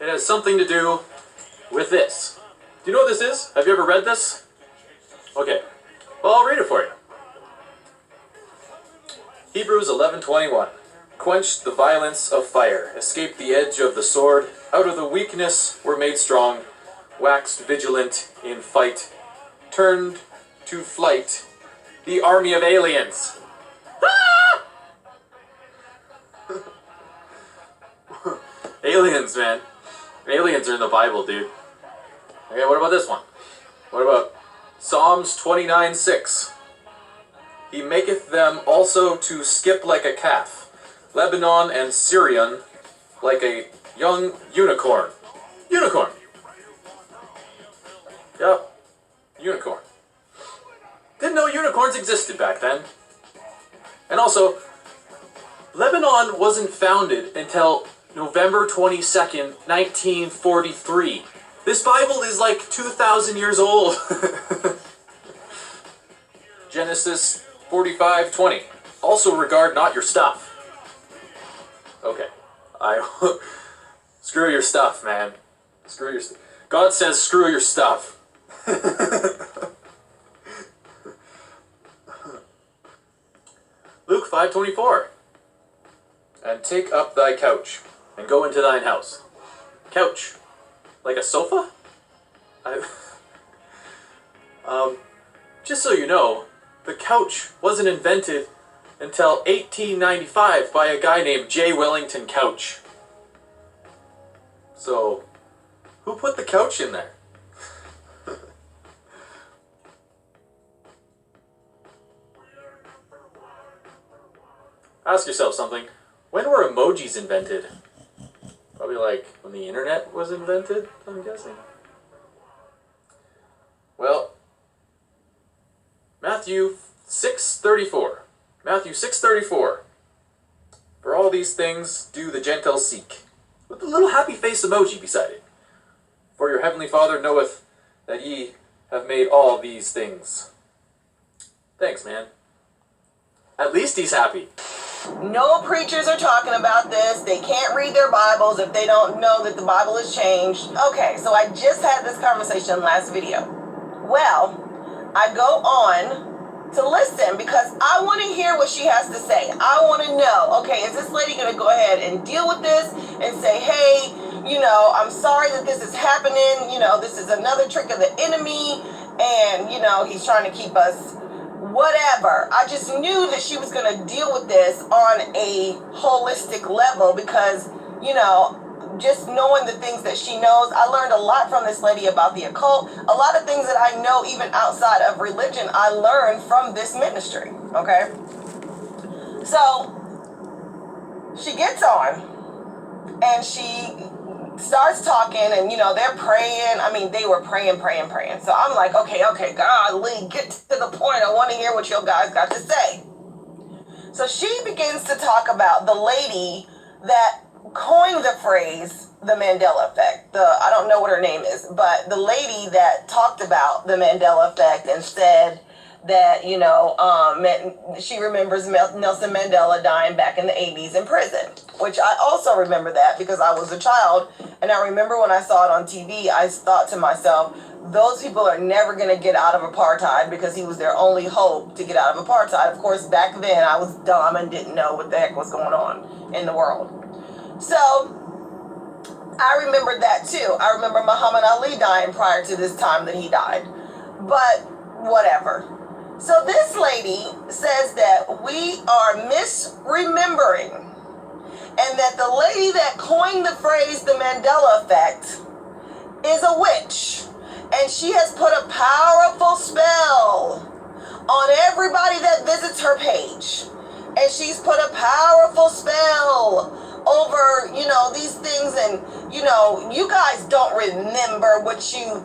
It has something to do with this. Do you know what this is? Have you ever read this? Okay. Well, I'll read it for you. Hebrews 11:21. Quenched the violence of fire, escaped the edge of the sword, out of the weakness were made strong, waxed vigilant in fight, turned to flight the army of aliens. Ah! Aliens, man. Aliens are in the Bible, dude. Okay, what about this one? What about Psalms 29:6? He maketh them also to skip like a calf, Lebanon and Syrian like a young unicorn. Unicorn! Yep, unicorn. Didn't know unicorns existed back then. And also, Lebanon wasn't founded until November 22nd, 1943. This Bible is like 2,000 years old. Genesis 45:20. Also regard not your stuff. Okay. Screw your stuff, man. Screw your stuff. God says screw your stuff. Luke 5:24. And take up thy couch, and go into thine house. Couch. Like a sofa? Just so you know, the couch wasn't invented until 1895 by a guy named J. Wellington Couch. So, who put the couch in there? Ask yourself something. When were emojis invented? Probably like when the internet was invented, I'm guessing. Well, Matthew 6:34. Matthew 6:34. For all these things do the Gentiles seek, with a little happy face emoji beside it. For your heavenly Father knoweth that ye have made all these things. Thanks, man. At least he's happy. No preachers are talking about this. They can't read their Bibles if they don't know that the Bible has changed. Okay, so I just had this conversation last video. Well, I go on to listen because I want to hear what she has to say. I want to know, okay, is this lady going to go ahead and deal with this and say, hey, I'm sorry that this is happening. This is another trick of the enemy. And, he's trying to keep us whatever. I just knew that she was going to deal with this on a holistic level because, just knowing the things that she knows, I learned a lot from this lady about the occult. A lot of things that I know even outside of religion, I learned from this ministry, okay? So, she gets on and she starts talking and, they're praying. I mean, they were praying. So I'm like, okay, golly, get to the point. I want to hear what you guys got to say. So she begins to talk about the lady that coined the phrase, the Mandela effect. I don't know what her name is, but the lady that talked about the Mandela effect and said that, she remembers Nelson Mandela dying back in the 80s in prison, which I also remember that because I was a child. And I remember when I saw it on TV, I thought to myself, those people are never going to get out of apartheid because he was their only hope to get out of apartheid. Of course, back then I was dumb and didn't know what the heck was going on in the world. So I remember that too. I remember Muhammad Ali dying prior to this time that he died. But whatever. So this lady says that we are misremembering and that the lady that coined the phrase the Mandela effect is a witch. And she has put a powerful spell on everybody that visits her page. And she's put a powerful spell over, these things. And, you guys don't remember what you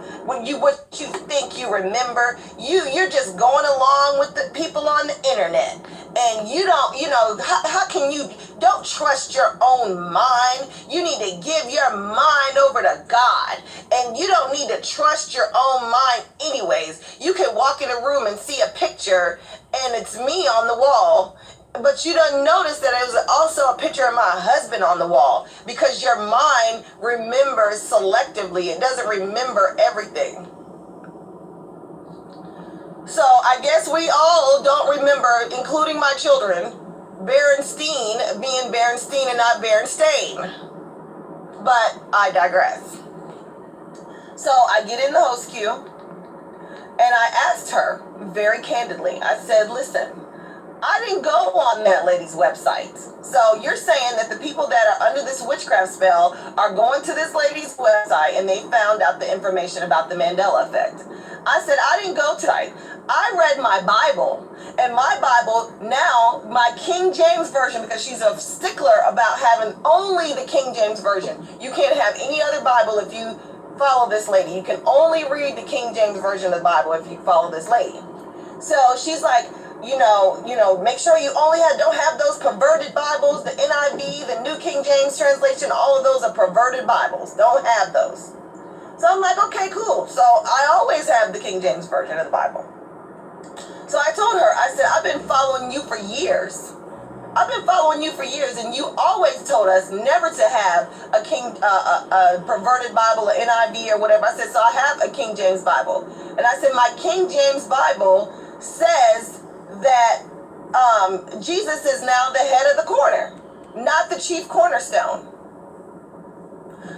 think you remember. You're just going along with the people on the internet. And you don't, how can you don't trust your own mind? You need to give your mind over to God. And you don't need to trust your own mind anyways. You can walk in a room and see a picture and it's me on the wall. But you don't notice that it was also a picture of my husband on the wall, because your mind remembers selectively. It doesn't remember everything. So I guess we all don't remember, including my children, Berenstein being Berenstein and not Berenstain. But I digress. So I get in the host queue and I asked her very candidly. I said, listen, I didn't go on that lady's website. So you're saying that the people that are under this witchcraft spell are going to this lady's website and they found out the information about the Mandela effect. I said, I didn't go tonight. I read my Bible, and my Bible now, my King James Version, because she's a stickler about having only the King James Version. You can't have any other Bible if you follow this lady. You can only read the King James Version of the Bible if you follow this lady. So she's like, make sure you only don't have those perverted Bibles, the NIV, the New King James translation, all of those are perverted Bibles. Don't have those. So I'm like, okay, cool. So I always have the King James Version of the Bible. So I told her, I said, I've been following you for years. And you always told us never to have a perverted Bible, an NIV or whatever. I said, so I have a King James Bible. And I said, my King James Bible says that Jesus is now the head of the corner, not the chief cornerstone.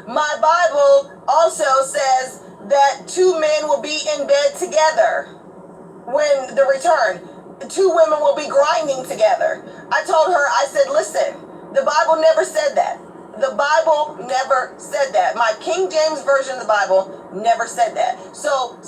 My Bible also says that two men will be in bed together when the return. Two women will be grinding together. I told her, I said, listen, the Bible never said that. The Bible never said that. My King James Version of the Bible never said that. So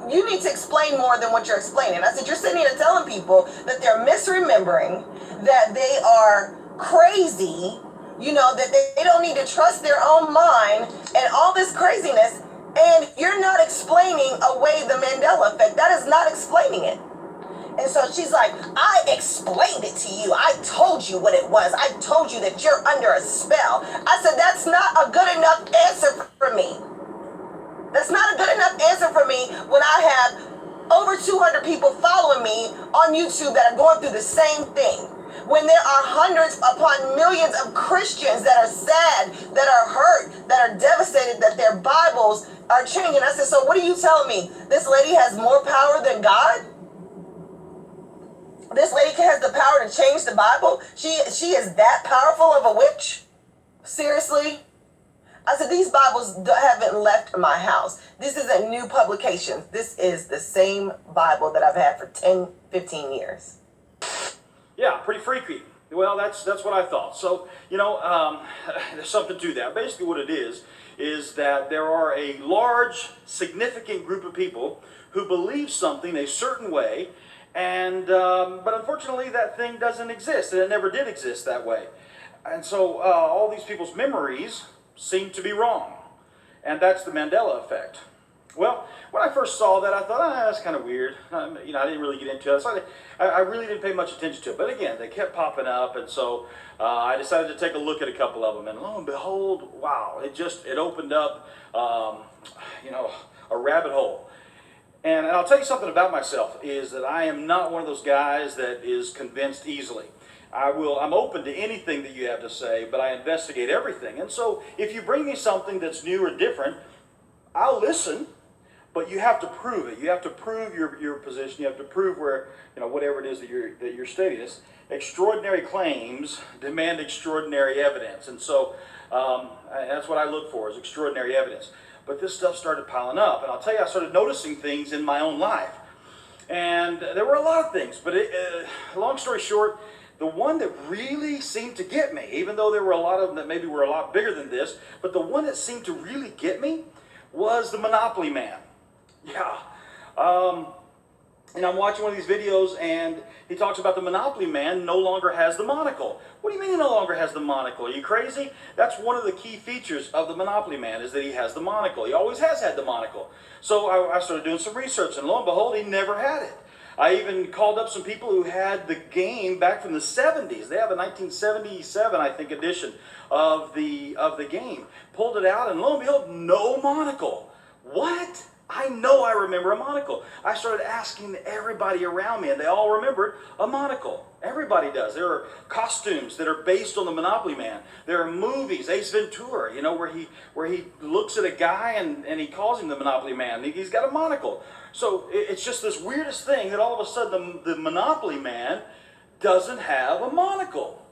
you need to explain more than what you're explaining. I said, you're sitting here telling people that they're misremembering, that they are crazy, that they don't need to trust their own mind and all this craziness. And you're not explaining away the Mandela effect. That is not explaining it. And so she's like, I explained it to you. I told you what it was. I told you that you're under a spell. I said, that's not a good enough answer for me. That's not a good enough answer for me when I have over 200 people following me on YouTube that are going through the same thing. When there are hundreds upon millions of Christians that are sad, that are hurt, that are devastated, that their Bibles are changing. I said, so what are you telling me? This lady has more power than God? This lady has the power to change the Bible? She is that powerful of a witch? Seriously? I said, these Bibles haven't left my house. This isn't new publication. This is the same Bible that I've had for 10, 15 years. Yeah, pretty freaky. Well, that's what I thought. So, there's something to that. Basically what it is that there are a large, significant group of people who believe something a certain way, and but unfortunately that thing doesn't exist, and it never did exist that way. And so all these people's memories seem to be wrong, and that's the Mandela effect. Well, when I first saw that, I thought, that's kind of weird. I didn't really get into it, so I really didn't pay much attention to it. But again, they kept popping up, and so I decided to take a look at a couple of them, and lo and behold, wow, it opened up, a rabbit hole. And I'll tell you something about myself, is that I am not one of those guys that is convinced easily. I'm open to anything that you have to say, but I investigate everything. And so if you bring me something that's new or different, I'll listen, but you have to prove it. You have to prove your position. You have to prove where, whatever it is that you're stating. It's extraordinary claims demand extraordinary evidence. And so that's what I look for, is extraordinary evidence. But this stuff started piling up, and I'll tell you, I started noticing things in my own life. And there were a lot of things, but long story short, the one that really seemed to get me, even though there were a lot of them that maybe were a lot bigger than this, but the one that seemed to really get me was the Monopoly Man. Yeah. And I'm watching one of these videos, and he talks about the Monopoly Man no longer has the monocle. What do you mean he no longer has the monocle? Are you crazy? That's one of the key features of the Monopoly Man, is that he has the monocle. He always has had the monocle. So I started doing some research, and lo and behold, he never had it. I even called up some people who had the game back from the 70s. They have a 1977, I think, edition of the game. Pulled it out, and lo and behold, no monocle. What? I know I remember a monocle. I started asking everybody around me, and they all remembered a monocle. Everybody does. There are costumes that are based on the Monopoly Man. There are movies, Ace Ventura, where he looks at a guy and he calls him the Monopoly Man. He's got a monocle. So it's just this weirdest thing that all of a sudden the Monopoly Man doesn't have a monocle.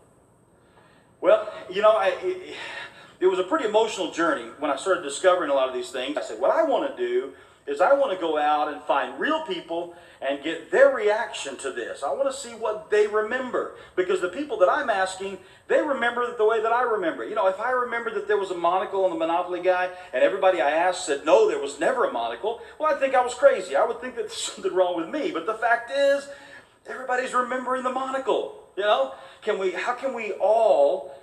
Well, it was a pretty emotional journey when I started discovering a lot of these things. I said, what I want to do is I want to go out and find real people and get their reaction to this. I want to see what they remember, because the people that I'm asking, they remember it the way that I remember. If I remembered that there was a monocle on the Monopoly guy and everybody I asked said, no, there was never a monocle, well, I'd think I was crazy. I would think that there's something wrong with me. But the fact is, everybody's remembering the monocle. How can we all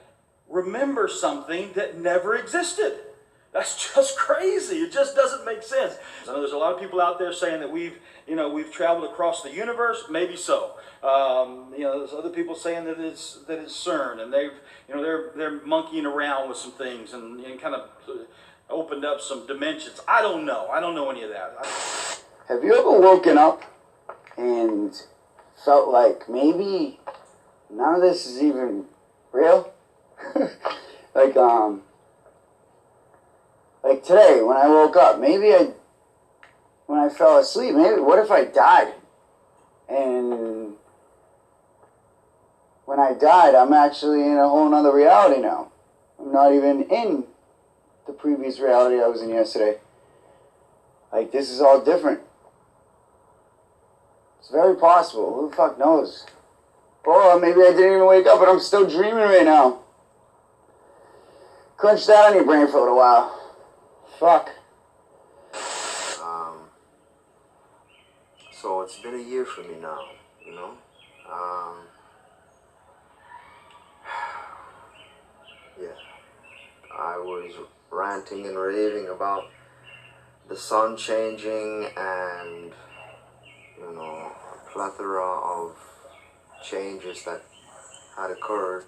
remember something that never existed? That's just crazy. It just doesn't make sense. I know there's a lot of people out there saying that we've traveled across the universe. Maybe so. There's other people saying that it's CERN, and they're monkeying around with some things and kind of opened up some dimensions. I don't know. I don't know any of that. Have you ever woken up and felt like maybe none of this is even real? Like today, when I woke up, when I fell asleep, what if I died? And when I died, I'm actually in a whole nother reality now. I'm not even in the previous reality I was in yesterday. Like, this is all different. It's very possible. Who the fuck knows? Or maybe I didn't even wake up, but I'm still dreaming right now. Crunch that on your brain for a little while. Fuck. So it's been a year for me now, yeah. I was ranting and raving about the sun changing and, a plethora of changes that had occurred,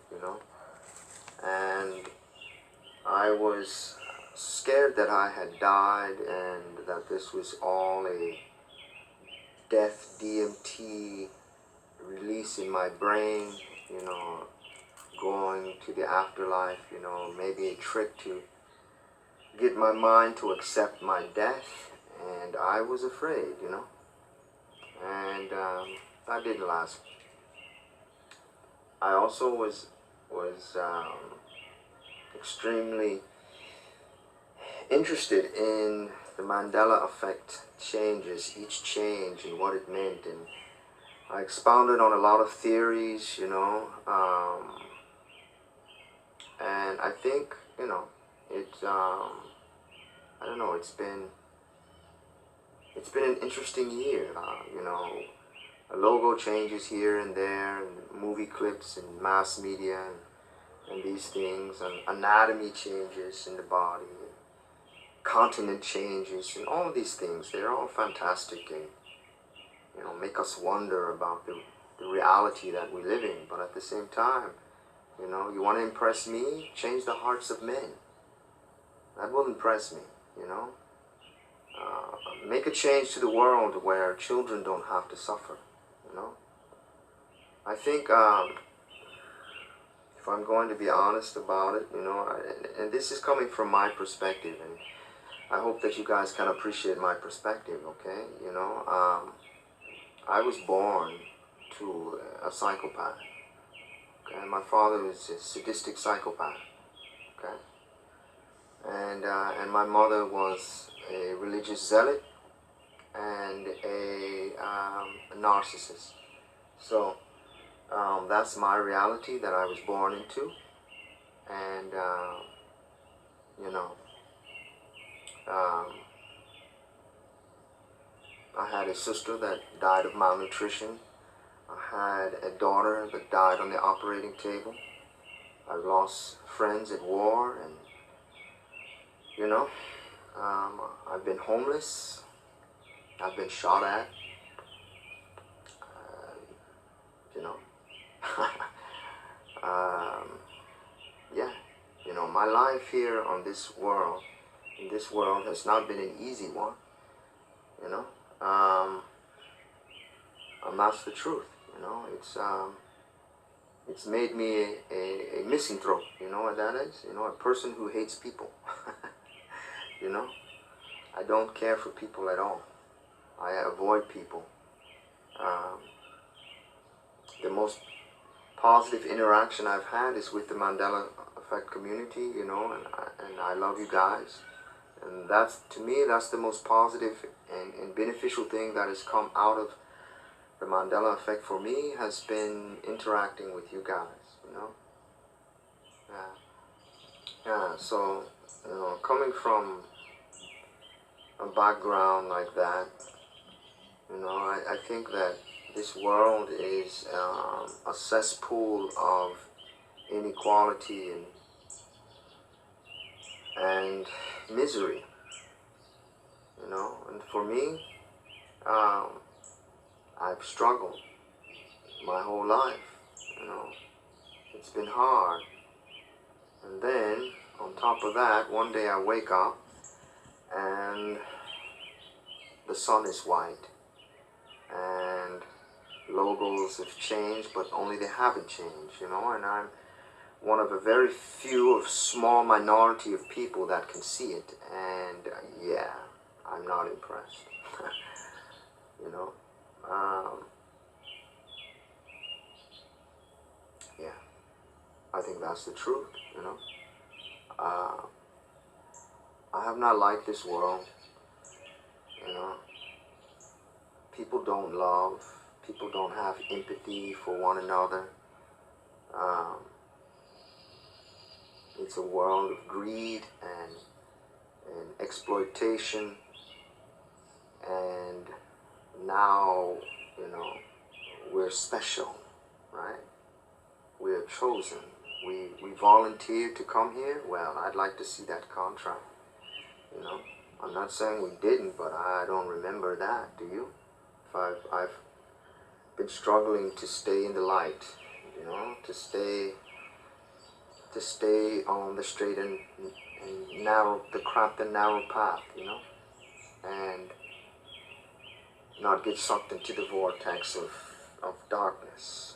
and I was scared that I had died and that this was all a death DMT release in my brain, going to the afterlife, maybe a trick to get my mind to accept my death. And I was afraid, and that didn't last. I also was extremely interested in the Mandela effect changes, each change and what it meant, and I expounded on a lot of theories, and I think, it's I don't know, it's been an interesting year, a logo changes here and there, and movie clips and mass media and these things, and anatomy changes in the body, continent changes, and all of these things. They're all fantastic and make us wonder about the reality that we live in. But at the same time, you want to impress me, change the hearts of men. That will impress me. Make a change to the world where children don't have to suffer. I think if I'm going to be honest about it, and this is coming from my perspective, and I hope that you guys can appreciate my perspective, okay? I was born to a psychopath, okay? My father was a sadistic psychopath, okay? And my mother was a religious zealot and a narcissist. So that's my reality that I was born into, and I had a sister that died of malnutrition. I had a daughter that died on the operating table. I lost friends at war, and I've been homeless. I've been shot at. My life here on this world, in this world, has not been an easy one. you know. And that's the truth, you know. It's made me a misanthrope, you know what that is? You know, a person who hates people. You know, I don't care for people at all. I avoid people. The most positive interaction I've had is with the Mandela Effect community, you know, and I love you guys. And that's, to me, that's the most positive and beneficial thing that has come out of the Mandela Effect for me, has been interacting with you guys, you know. So, you know, coming from a background like that, you know, I think that this world is a cesspool of inequality and misery, you know. And for me, I've struggled my whole life, you know. It's been hard. And then, on top of that, one day I wake up and the sun is white. And logos have changed, but only they haven't changed, you know. And I'm one of a very few, of small minority of people that can see it. And yeah, I'm not impressed. You know. Yeah, I think that's the truth, you know. I have not liked this world, you know. People don't love, people don't have empathy for one another. It's a world of greed and exploitation, and now, you know, we're special, right? We're chosen. We volunteered to come here. Well, I'd like to see that contract, you know. I'm not saying we didn't, but I don't remember that, do you? I've been struggling to stay in the light, you know, to stay on the straight and narrow, the cramped and narrow path, you know, and not get sucked into the vortex of darkness,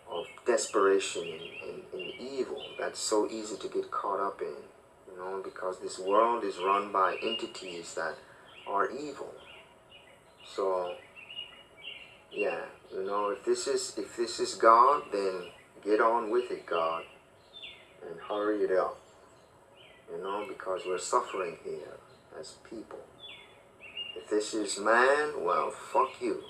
of desperation and evil that's so easy to get caught up in, you know, because this world is run by entities that are evil. So yeah, you know, if this is God, then get on with it, God, and hurry it up, you know, because we're suffering here as people. If this is man, well, fuck you.